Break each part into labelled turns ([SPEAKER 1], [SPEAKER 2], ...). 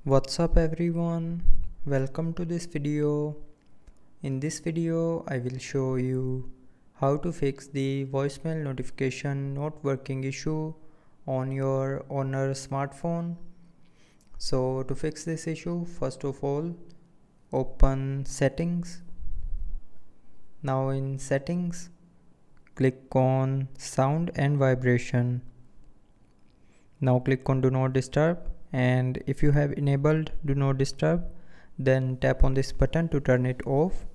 [SPEAKER 1] What's up everyone, welcome to this video. In this video I will show you how to fix the voicemail notification not working issue on your Honor smartphone. So to fix this issue, first of all open settings. Now in settings click on sound and vibration. Now click on do not disturb, and if you have enabled do not disturb then tap on this button to turn it off,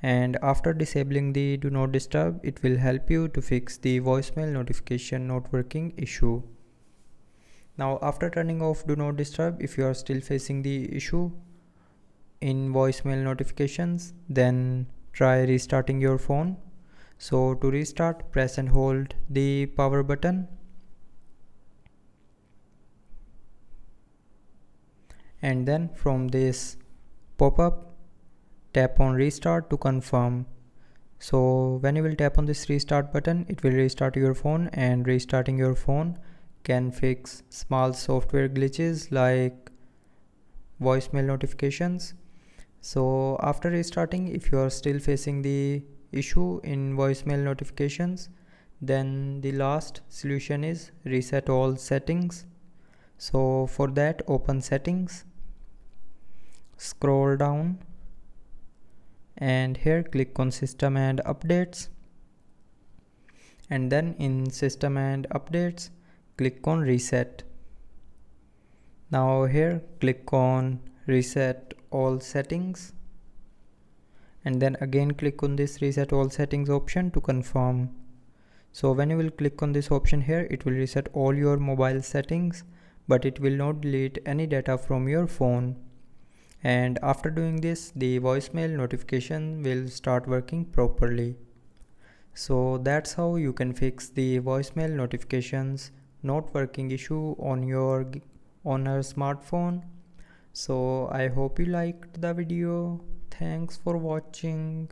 [SPEAKER 1] and after disabling the do not disturb it will help you to fix the voicemail notification not working issue. Now after turning off do not disturb, if you are still facing the issue in voicemail notifications, then try restarting your phone. So to restart, press and hold the power button, and then from this pop-up tap on restart to confirm. So when you will tap on this restart button, it will restart your phone, and restarting your phone can fix small software glitches like voicemail notifications. So after restarting, if you are still facing the issue in voicemail notifications, then the last solution is reset all settings. So for that, open settings, scroll down, and here click on system and updates, and then in system and updates click on reset. Now here click on reset all settings, and then again click on this reset all settings option to confirm. So when you will click on this option here, it will reset all your mobile settings, but it will not delete any data from your phone. And after doing this, the voicemail notification will start working properly. So that's how you can fix the voicemail notifications not working issue on your Honor smartphone. So I hope you liked the video. Thanks for watching.